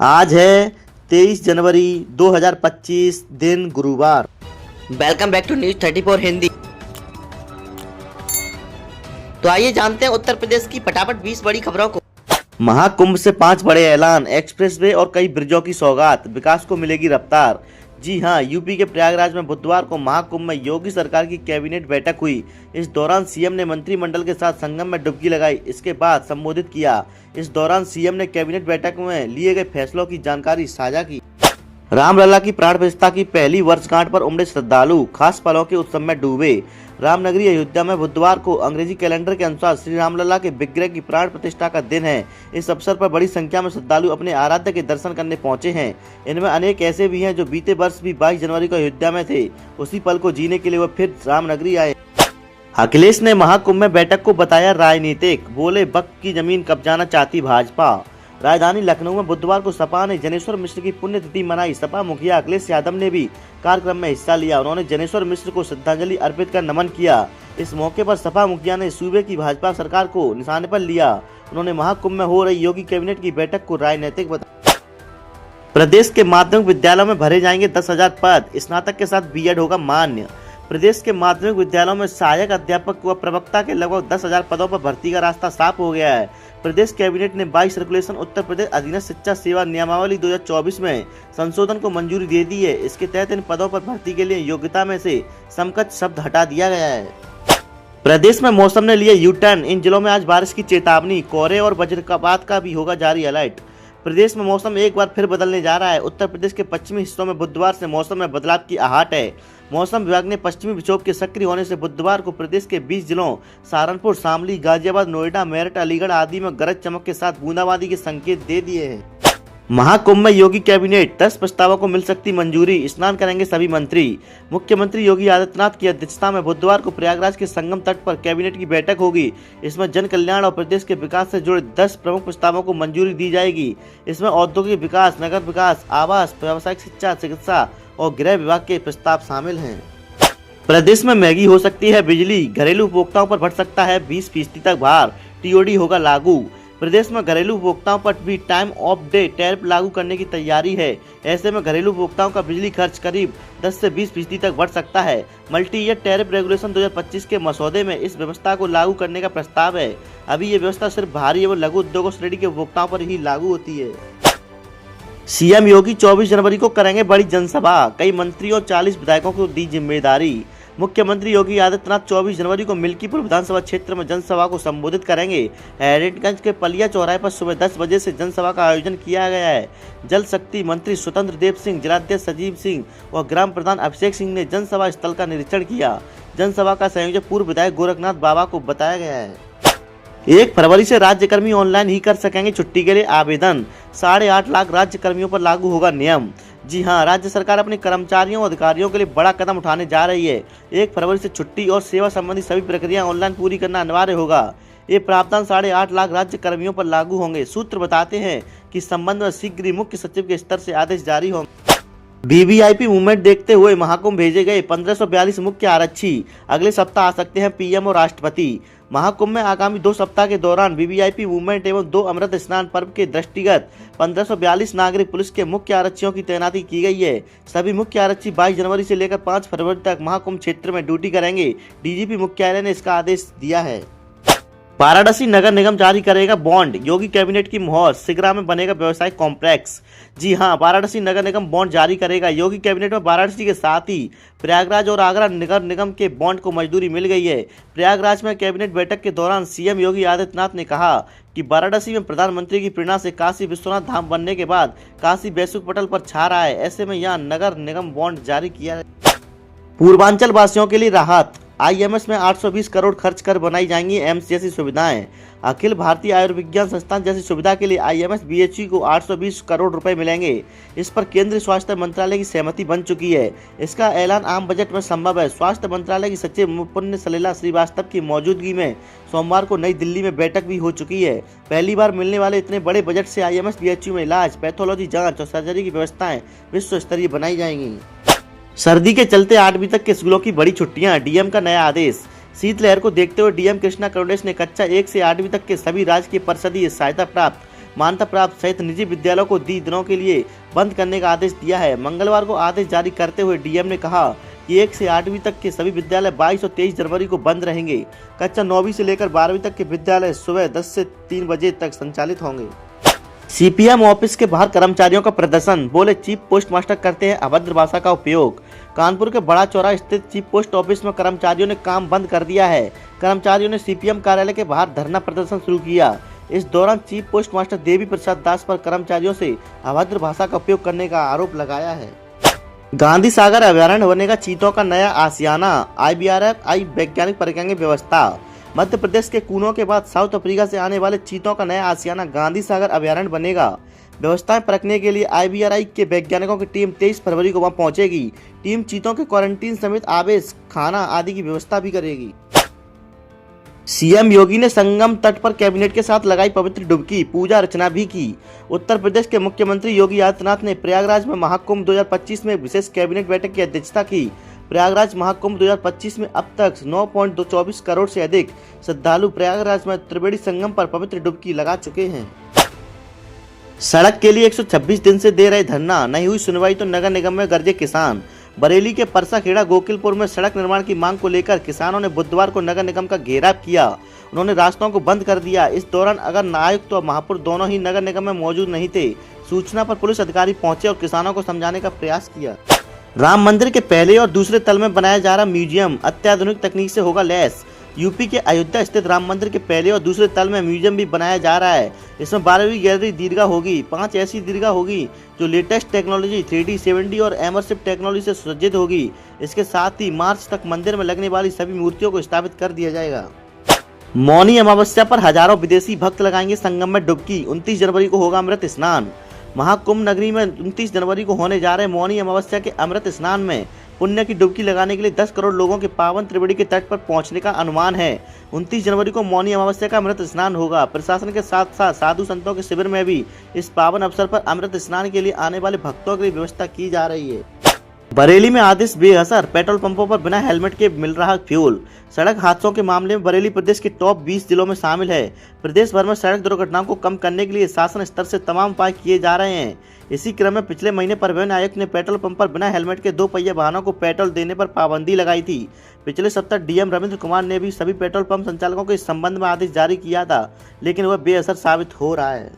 आज है 23 जनवरी 2025 दिन गुरुवार। Welcome back to news 34 Hindi. तो आइए जानते हैं उत्तर प्रदेश की फटाफट 20 बड़ी खबरों को। महाकुंभ से 5 बड़े ऐलान, एक्सप्रेसवे और कई ब्रिजों की सौगात, विकास को मिलेगी रफ्तार। जी हां, यूपी के प्रयागराज में बुधवार को महाकुंभ में योगी सरकार की कैबिनेट बैठक हुई। इस दौरान सीएम ने मंत्रिमंडल के साथ संगम में डुबकी लगाई, इसके बाद संबोधित किया। इस दौरान सीएम ने कैबिनेट बैठक में लिए गए फैसलों की जानकारी साझा की। रामलला की प्राण प्रतिष्ठा की पहली वर्षगांठ पर उमड़े श्रद्धालु, खास पलों के उत्सव में डूबे। रामनगरी अयोध्या में बुधवार को अंग्रेजी कैलेंडर के अनुसार श्री रामलला के विग्रह की प्राण प्रतिष्ठा का दिन है। इस अवसर पर बड़ी संख्या में श्रद्धालु अपने आराध्य के दर्शन करने पहुंचे हैं। इनमें अनेक ऐसे भी हैं जो बीते वर्ष भी 22 जनवरी को अयोध्या में थे। उसी पल को जीने के लिए वह फिर रामनगरी आए। अखिलेश ने महाकुंभ में बैठक को बताया राजनीतिक, बोले वक्फ की जमीन कब्जाना चाहती भाजपा। राजधानी लखनऊ में बुधवार को सपा ने जनेश्वर मिश्र की पुण्यतिथि मनाई। सपा मुखिया अखिलेश यादव ने भी कार्यक्रम में हिस्सा लिया। उन्होंने जनेश्वर मिश्र को श्रद्धांजलि अर्पित कर नमन किया। इस मौके पर सपा मुखिया ने सूबे की भाजपा सरकार को निशाने पर लिया। उन्होंने महाकुंभ में हो रही योगी कैबिनेट की बैठक को राजनीतिक बताया। प्रदेश के माध्यमिक विद्यालयों में भरे जाएंगे 10,000 पद, स्नातक के साथ बीएड होगा मान्य। प्रदेश के माध्यमिक विद्यालयों में सहायक अध्यापक व प्रवक्ता के लगभग 10,000 पदों पर भर्ती का रास्ता साफ हो गया है। प्रदेश कैबिनेट ने 22 सर्कुलेशन उत्तर प्रदेश अधीनस्थ शिक्षा सेवा नियमावली 2024 में संशोधन को मंजूरी दे दी है। इसके तहत इन पदों पर भर्ती के लिए योग्यता में से समकक्ष शब्द हटा दिया गया है। प्रदेश में मौसम ने लिए यू टर्न, इन जिलों में आज बारिश की चेतावनी, कोहरे और वज्रपात का भी होगा जारी अलर्ट। प्रदेश में मौसम एक बार फिर बदलने जा रहा है। उत्तर प्रदेश के पश्चिमी हिस्सों में बुधवार से मौसम में बदलाव की आहट है। मौसम विभाग ने पश्चिमी विक्षोभ के सक्रिय होने से बुधवार को प्रदेश के 20 जिलों सहारनपुर, शामली, गाजियाबाद, नोएडा, मेरठ, अलीगढ़ आदि में गरज चमक के साथ बूंदाबांदी के संकेत दे दिए हैं। महाकुंभ में योगी कैबिनेट, 10 प्रस्तावों को मिल सकती मंजूरी, स्नान करेंगे सभी मंत्री। मुख्यमंत्री योगी आदित्यनाथ की अध्यक्षता में बुधवार को प्रयागराज के संगम तट पर कैबिनेट की बैठक होगी। इसमें जन कल्याण और प्रदेश के विकास से जुड़े 10 प्रमुख प्रस्तावों को मंजूरी दी जाएगी। इसमें औद्योगिक विकास, नगर विकास, आवास, व्यावसायिक शिक्षा, चिकित्सा और गृह विभाग के प्रस्ताव शामिल हैं। प्रदेश में महंगी हो सकती है बिजली, घरेलू उपभोक्ताओं पर बढ़ सकता है 20% तक भार, टीओडी होगा लागू। प्रदेश में घरेलू उपभोक्ताओं पर भी टाइम ऑफ डे टैरिफ लागू करने की तैयारी है। ऐसे में घरेलू उपभोक्ताओं का बिजली खर्च करीब 10 से 20% तक बढ़ सकता है। मल्टी ईयर टैरिफ रेगुलेशन 2025 के मसौदे में इस व्यवस्था को लागू करने का प्रस्ताव है। अभी ये व्यवस्था सिर्फ भारी एवं लघु उद्योगों श्रेणी के उपभोक्ताओं पर ही लागू होती है। सीएम योगी 24 जनवरी को करेंगे बड़ी जनसभा, कई मंत्रियों और 40 विधायकों को दी जिम्मेदारी। मुख्यमंत्री योगी आदित्यनाथ 24 जनवरी को मिल्कीपुर विधानसभा क्षेत्र में जनसभा को संबोधित करेंगे। हैरिटगंज के पलिया चौराहे पर सुबह 10 बजे से जनसभा का आयोजन किया गया है। जल शक्ति मंत्री स्वतंत्र देव सिंह, जिलाध्यक्ष सजीव सिंह और ग्राम प्रधान अभिषेक सिंह ने जनसभा स्थल का निरीक्षण किया। जनसभा का संयोजक पूर्व विधायक गोरखनाथ बाबा को बताया गया है। 1 फरवरी से राज्यकर्मी ऑनलाइन ही कर सकेंगे छुट्टी के लिए आवेदन। 8.5 लाख राज्य कर्मियों पर लागू होगा नियम। जी हां, राज्य सरकार अपने कर्मचारियों और अधिकारियों के लिए बड़ा कदम उठाने जा रही है। 1 फरवरी से छुट्टी और सेवा संबंधी सभी प्रक्रिया ऑनलाइन पूरी करना अनिवार्य होगा। ये प्रावधान 8.5 लाख राज्य कर्मियों पर लागू होंगे। सूत्र बताते हैं कि इस संबंध में शीघ्र ही मुख्य सचिव के स्तर से आदेश जारी होंगे। वीवीआईपी मूवमेंट देखते हुए महाकुंभ भेजे गए 1542 मुख्य आरक्षी, अगले सप्ताह आ सकते हैं पीएम और राष्ट्रपति। महाकुंभ में आगामी 2 सप्ताह के दौरान वीवीआईपी मूवमेंट एवं 2 अमृत स्नान पर्व के दृष्टिगत 1542 नागरिक पुलिस के मुख्य आरक्षियों की तैनाती की गई है। सभी मुख्य आरक्षी 22 जनवरी से लेकर 5 फरवरी तक महाकुंभ क्षेत्र में ड्यूटी करेंगे। डीजीपी मुख्यालय ने इसका आदेश दिया है। वाराणसी नगर निगम जारी करेगा बॉन्ड, योगी कैबिनेट की मुहर, सिगरा में बनेगा व्यवसायिक कॉम्प्लेक्स। जी हां, वाराणसी नगर निगम बॉन्ड जारी करेगा। योगी कैबिनेट में वाराणसी के साथ ही प्रयागराज और आगरा नगर निगम के बॉन्ड को मंजूरी मिल गई है। प्रयागराज में कैबिनेट बैठक के दौरान सीएम योगी आदित्यनाथ ने कहा कि वाराणसी में प्रधानमंत्री की प्रेरणा से काशी विश्वनाथ धाम बनने के बाद काशी वैश्विक पटल पर छा रहा है। ऐसे में यहाँ नगर निगम बॉन्ड जारी किया है। पूर्वांचल वासियों के लिए राहत, आईएमएस में 820 करोड़ खर्च कर बनाई जाएंगी एम्स जैसी सुविधाएं। अखिल भारतीय आयुर्विज्ञान संस्थान जैसी सुविधा के लिए आईएमएस बीएचयू को 820 करोड़ रुपए मिलेंगे। इस पर केंद्रीय स्वास्थ्य मंत्रालय की सहमति बन चुकी है। इसका ऐलान आम बजट में संभव है। स्वास्थ्य मंत्रालय की सचिव पुण्य सलीला श्रीवास्तव की मौजूदगी में सोमवार को नई दिल्ली में बैठक भी हो चुकी है। पहली बार मिलने वाले इतने बड़े बजट से आईएमएस बीएचयू में इलाज, पैथोलॉजी जाँच और सर्जरी की व्यवस्थाएं विश्व स्तरीय बनाई जाएंगी। सर्दी के चलते 8वीं तक के स्कूलों की बड़ी छुट्टियां, डीएम का नया आदेश। शीतलहर को देखते हुए डीएम कृष्णा करुणेश ने कक्षा 1 से 8वीं तक के सभी राजकीय परिषदीय सहायता प्राप्त मान्यता प्राप्त सहित निजी विद्यालयों को दिनों के लिए बंद करने का आदेश दिया है। मंगलवार को आदेश जारी करते हुए डीएम ने कहा कि 1 से 8वीं तक के सभी विद्यालय 22 और 23 जनवरी को बंद रहेंगे। कक्षा 9वीं से लेकर 12वीं तक के विद्यालय सुबह 10 से 3 बजे तक संचालित होंगे। सीपीएम ऑफिस के बाहर कर्मचारियों का प्रदर्शन, बोले चीफ पोस्ट मास्टर करते हैं अभद्र भाषा का उपयोग। कानपुर के बड़ा चौराहा स्थित चीफ पोस्ट ऑफिस में कर्मचारियों ने काम बंद कर दिया है। कर्मचारियों ने सीपीएम कार्यालय के बाहर धरना प्रदर्शन शुरू किया। इस दौरान chief post master Devi Prasad दास पर कर्मचारियों से अभद्र भाषा का उपयोग करने का आरोप लगाया है। गांधी सागर अभयारण्य बनेगा चीतों का नया आशियाना, IBRF आई वैज्ञानिक परीक्षाएंगे व्यवस्था। मध्य प्रदेश के कूनो के बाद साउथ अफ्रीका से आने वाले चीतों का नया आशियाना गांधी सागर अभयारण्य बनेगा। व्यवस्थाएं परखने के लिए IBRI के वैज्ञानिकों की टीम 23 फरवरी को वहां पहुंचेगी। टीम चीतों के क्वारंटीन समेत आवेश, खाना आदि की व्यवस्था भी करेगी। सीएम योगी ने संगम तट पर कैबिनेट के साथ लगाई पवित्र डुबकी, पूजा अर्चना भी की। उत्तर प्रदेश के मुख्यमंत्री योगी आदित्यनाथ ने प्रयागराज में महाकुंभ 2025 में विशेष कैबिनेट बैठक की अध्यक्षता की। प्रयागराज महाकुंभ 2025 में अब तक 9.24 करोड़ से अधिक श्रद्धालु प्रयागराज में त्रिवेणी संगम पर पवित्र डुबकी लगा चुके हैं। सड़क के लिए 126 दिन से दे रहे धरना, नहीं हुई सुनवाई तो नगर निगम में गरजे किसान। बरेली के परसाखेड़ा गोकिलपुर में सड़क निर्माण की मांग को लेकर किसानों ने बुधवार को नगर निगम का घेराव किया। उन्होंने रास्तों को बंद कर दिया। इस दौरान अगर आयुक्त और महापौर दोनों ही नगर निगम में मौजूद नहीं थे। सूचना पर पुलिस अधिकारी पहुंचे और किसानों को समझाने का प्रयास किया। राम मंदिर के पहले और दूसरे तल में बनाया जा रहा म्यूजियम अत्याधुनिक तकनीक से होगा लैस। यूपी के अयोध्या स्थित राम मंदिर के पहले और दूसरे तल में म्यूजियम भी बनाया जा रहा है। इसमें 12वीं गैलरी दीर्घा होगी। 5 ऐसी दीर्घा होगी जो लेटेस्ट टेक्नोलॉजी 3D 7D और इमर्सिव टेक्नोलॉजी से सुसज्जित होगी। इसके साथ ही मार्च तक मंदिर में लगने वाली सभी मूर्तियों को स्थापित कर दिया जाएगा। मौनी अमावस्या पर हजारों विदेशी भक्त लगाएंगे संगम में डुबकी। 29 जनवरी को होगा अमृत स्नान। महाकुंभ नगरी में 29 जनवरी को होने जा रहे मौनी अमावस्या के अमृत स्नान में पुण्य की डुबकी लगाने के लिए 10 करोड़ लोगों के पावन त्रिवेणी के तट पर पहुंचने का अनुमान है। 29 जनवरी को मौनी अमावस्या का अमृत स्नान होगा। प्रशासन के साथ साथ साधु संतों के शिविर में भी इस पावन अवसर पर अमृत स्नान के लिए आने वाले भक्तों के लिए व्यवस्था की जा रही है। बरेली में आदेश बेअसर, पेट्रोल पंपों पर बिना हेलमेट के मिल रहा फ्यूल। सड़क हादसों के मामले में बरेली प्रदेश के टॉप 20 जिलों में शामिल है। प्रदेश भर में सड़क दुर्घटनाओं को कम करने के लिए शासन स्तर से तमाम उपाय किए जा रहे हैं। इसी क्रम में पिछले महीने परिवहन आयुक्त ने पेट्रोल पंप पर बिना हेलमेट के 2 पहिया वाहनों को पेट्रोल देने पर पाबंदी लगाई थी। पिछले सप्ताह डीएम रविंद्र कुमार ने भी सभी पेट्रोल पंप संचालकों को इस संबंध में आदेश जारी किया था, लेकिन वह बेअसर साबित हो रहा है।